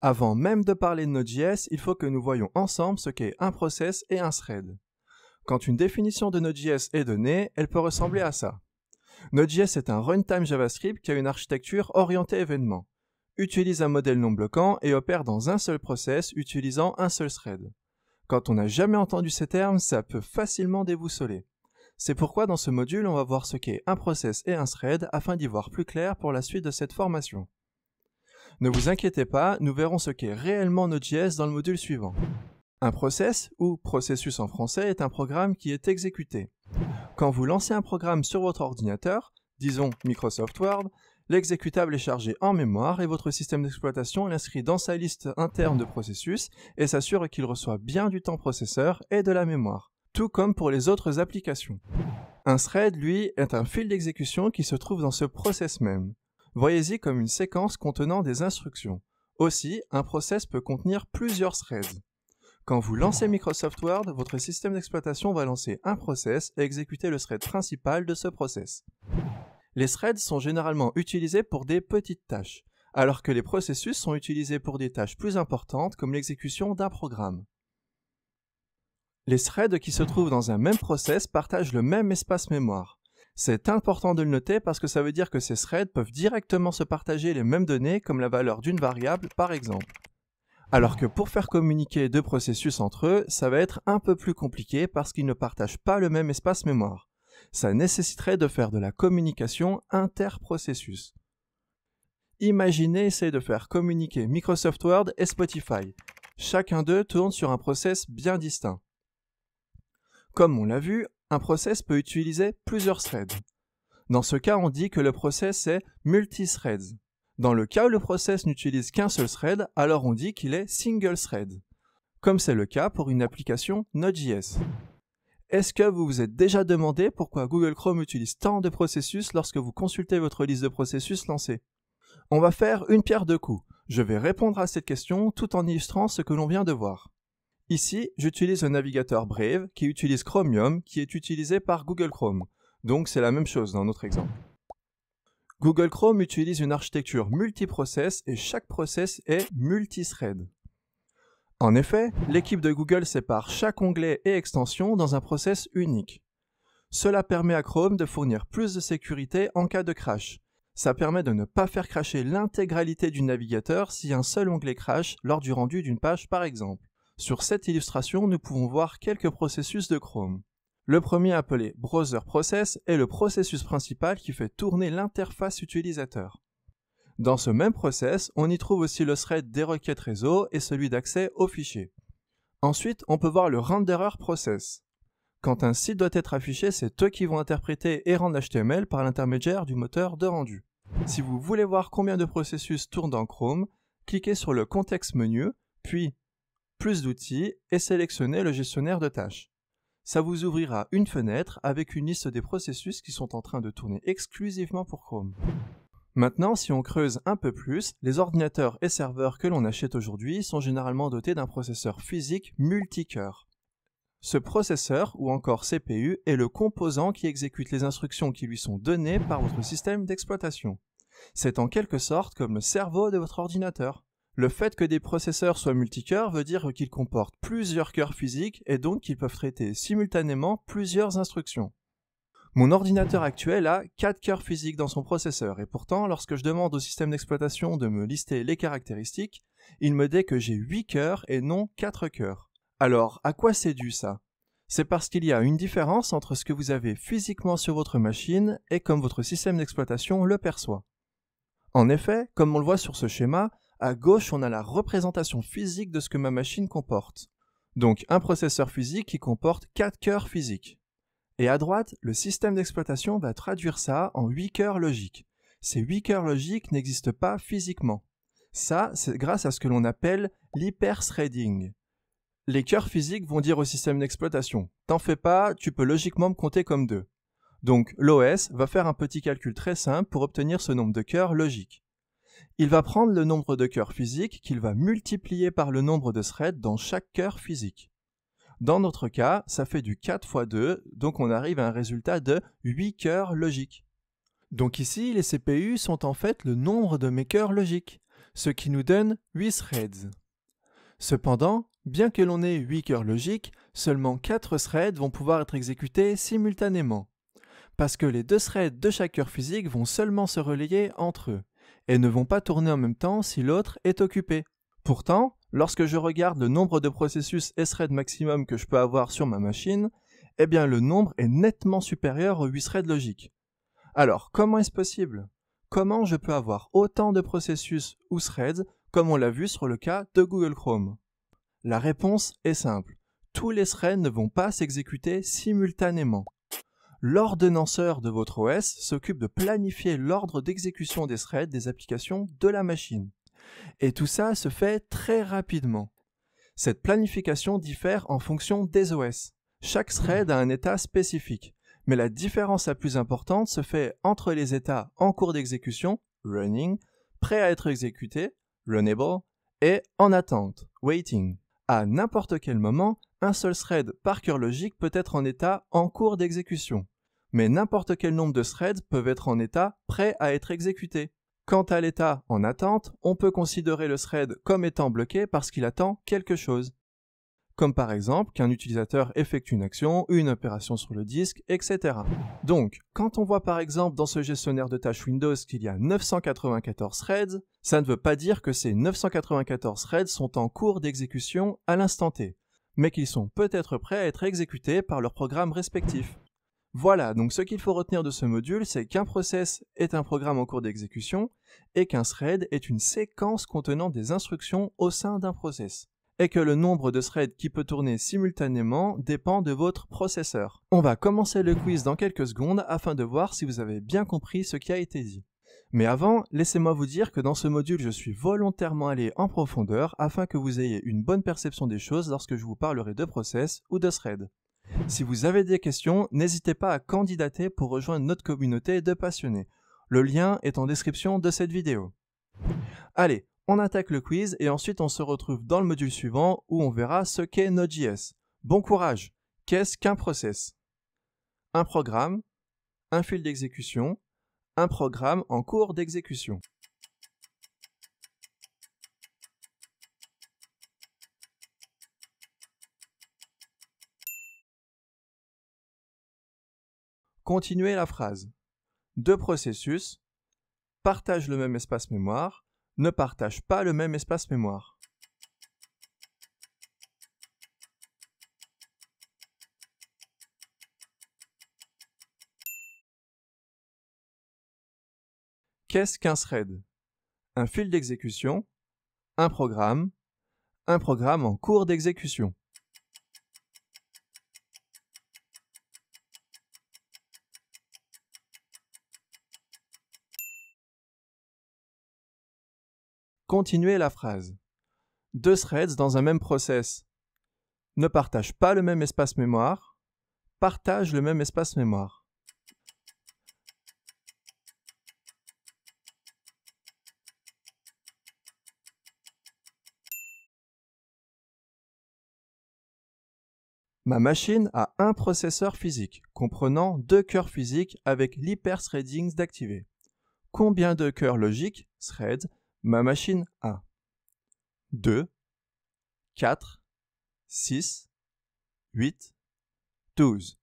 Avant même de parler de Node.js, il faut que nous voyions ensemble ce qu'est un process et un thread. Quand une définition de Node.js est donnée, elle peut ressembler à ça. Node.js est un runtime JavaScript qui a une architecture orientée événement, utilise un modèle non bloquant et opère dans un seul process utilisant un seul thread. Quand on n'a jamais entendu ces termes, ça peut facilement déboussoler. C'est pourquoi dans ce module, on va voir ce qu'est un process et un thread afin d'y voir plus clair pour la suite de cette formation. Ne vous inquiétez pas, nous verrons ce qu'est réellement Node.js dans le module suivant. Un process, ou processus en français, est un programme qui est exécuté. Quand vous lancez un programme sur votre ordinateur, disons Microsoft Word, l'exécutable est chargé en mémoire et votre système d'exploitation l'inscrit dans sa liste interne de processus et s'assure qu'il reçoit bien du temps processeur et de la mémoire, tout comme pour les autres applications. Un thread, lui, est un fil d'exécution qui se trouve dans ce process même. Voyez-y comme une séquence contenant des instructions. Aussi, un process peut contenir plusieurs threads. Quand vous lancez Microsoft Word, votre système d'exploitation va lancer un process et exécuter le thread principal de ce process. Les threads sont généralement utilisés pour des petites tâches, alors que les processus sont utilisés pour des tâches plus importantes comme l'exécution d'un programme. Les threads qui se trouvent dans un même process partagent le même espace mémoire. C'est important de le noter parce que ça veut dire que ces threads peuvent directement se partager les mêmes données comme la valeur d'une variable par exemple. Alors que pour faire communiquer deux processus entre eux, ça va être un peu plus compliqué parce qu'ils ne partagent pas le même espace mémoire. Ça nécessiterait de faire de la communication interprocessus. Imaginez essayer de faire communiquer Microsoft Word et Spotify. Chacun d'eux tourne sur un process bien distinct. Comme on l'a vu, un process peut utiliser plusieurs threads. Dans ce cas, on dit que le process est multithreads. Dans le cas où le process n'utilise qu'un seul thread, alors on dit qu'il est single thread, comme c'est le cas pour une application Node.js. Est-ce que vous vous êtes déjà demandé pourquoi Google Chrome utilise tant de processus lorsque vous consultez votre liste de processus lancés? On va faire une pierre deux coups. Je vais répondre à cette question tout en illustrant ce que l'on vient de voir. Ici, j'utilise le navigateur Brave qui utilise Chromium qui est utilisé par Google Chrome. Donc c'est la même chose dans notre exemple. Google Chrome utilise une architecture multiprocess et chaque process est multithread. En effet, l'équipe de Google sépare chaque onglet et extension dans un process unique. Cela permet à Chrome de fournir plus de sécurité en cas de crash. Ça permet de ne pas faire crasher l'intégralité du navigateur si un seul onglet crash lors du rendu d'une page par exemple. Sur cette illustration, nous pouvons voir quelques processus de Chrome. Le premier appelé Browser Process est le processus principal qui fait tourner l'interface utilisateur. Dans ce même process, on y trouve aussi le thread des requêtes réseau et celui d'accès aux fichiers. Ensuite, on peut voir le Renderer Process. Quand un site doit être affiché, c'est eux qui vont interpréter et rendre HTML par l'intermédiaire du moteur de rendu. Si vous voulez voir combien de processus tournent dans Chrome, cliquez sur le contexte menu, puis plus d'outils et sélectionnez le gestionnaire de tâches. Ça vous ouvrira une fenêtre avec une liste des processus qui sont en train de tourner exclusivement pour Chrome. Maintenant, si on creuse un peu plus, les ordinateurs et serveurs que l'on achète aujourd'hui sont généralement dotés d'un processeur physique multicœur. Ce processeur, ou encore CPU, est le composant qui exécute les instructions qui lui sont données par votre système d'exploitation. C'est en quelque sorte comme le cerveau de votre ordinateur. Le fait que des processeurs soient multicœurs veut dire qu'ils comportent plusieurs cœurs physiques et donc qu'ils peuvent traiter simultanément plusieurs instructions. Mon ordinateur actuel a 4 cœurs physiques dans son processeur et pourtant, lorsque je demande au système d'exploitation de me lister les caractéristiques, il me dit que j'ai 8 cœurs et non 4 cœurs. Alors, à quoi c'est dû ça? C'est parce qu'il y a une différence entre ce que vous avez physiquement sur votre machine et comme votre système d'exploitation le perçoit. En effet, comme on le voit sur ce schéma, à gauche, on a la représentation physique de ce que ma machine comporte. Donc un processeur physique qui comporte 4 cœurs physiques. Et à droite, le système d'exploitation va traduire ça en 8 cœurs logiques. Ces 8 cœurs logiques n'existent pas physiquement. Ça, c'est grâce à ce que l'on appelle l'hyperthreading. Les cœurs physiques vont dire au système d'exploitation « T'en fais pas, tu peux logiquement me compter comme 2 ». Donc l'OS va faire un petit calcul très simple pour obtenir ce nombre de cœurs logiques. Il va prendre le nombre de cœurs physiques qu'il va multiplier par le nombre de threads dans chaque cœur physique. Dans notre cas, ça fait du 4 fois 2, donc on arrive à un résultat de 8 cœurs logiques. Donc ici, les CPU sont en fait le nombre de mes cœurs logiques. ce qui nous donne 8 threads. Cependant, bien que l'on ait 8 cœurs logiques, seulement 4 threads vont pouvoir être exécutés simultanément. Parce que les 2 threads de chaque cœur physique vont seulement se relayer entre eux, et ne vont pas tourner en même temps si l'autre est occupé. Pourtant, lorsque je regarde le nombre de processus et threads maximum que je peux avoir sur ma machine, eh bien le nombre est nettement supérieur aux 8 threads logiques. Alors, comment est-ce possible? Comment je peux avoir autant de processus ou threads comme on l'a vu sur le cas de Google Chrome? La réponse est simple. Tous les threads ne vont pas s'exécuter simultanément. L'ordonnanceur de votre OS s'occupe de planifier l'ordre d'exécution des threads des applications de la machine. Et tout ça se fait très rapidement. Cette planification diffère en fonction des OS. Chaque thread a un état spécifique, mais la différence la plus importante se fait entre les états en cours d'exécution, running, prêt à être exécuté, runnable, et en attente, waiting. À n'importe quel moment, un seul thread par cœur logique peut être en état en cours d'exécution, mais n'importe quel nombre de threads peuvent être en état prêt à être exécuté. Quant à l'état en attente, on peut considérer le thread comme étant bloqué parce qu'il attend quelque chose. Comme par exemple qu'un utilisateur effectue une action, une opération sur le disque, etc. Donc, quand on voit par exemple dans ce gestionnaire de tâches Windows qu'il y a 994 threads, ça ne veut pas dire que ces 994 threads sont en cours d'exécution à l'instant T, mais qu'ils sont peut-être prêts à être exécutés par leur programme respectif. Voilà, donc ce qu'il faut retenir de ce module, c'est qu'un process est un programme en cours d'exécution et qu'un thread est une séquence contenant des instructions au sein d'un process, et que le nombre de threads qui peut tourner simultanément dépend de votre processeur. On va commencer le quiz dans quelques secondes afin de voir si vous avez bien compris ce qui a été dit. Mais avant, laissez-moi vous dire que dans ce module, je suis volontairement allé en profondeur afin que vous ayez une bonne perception des choses lorsque je vous parlerai de process ou de thread. Si vous avez des questions, n'hésitez pas à candidater pour rejoindre notre communauté de passionnés. Le lien est en description de cette vidéo. Allez, on attaque le quiz et ensuite on se retrouve dans le module suivant où on verra ce qu'est Node.js. Bon courage! Qu'est-ce qu'un process? Un programme, un fil d'exécution, un programme en cours d'exécution. Continuez la phrase. Deux processus partagent le même espace mémoire, ne partagent pas le même espace mémoire. Qu'est-ce qu'un thread? Un fil d'exécution, un programme en cours d'exécution. Continuez la phrase. Deux threads dans un même process ne partagent pas le même espace mémoire, partagent le même espace mémoire. Ma machine a un processeur physique, comprenant deux cœurs physiques avec l'hyperthreading d'activer. Combien de cœurs logiques, threads, ma machine a? 2, 4, 6, 8, 12.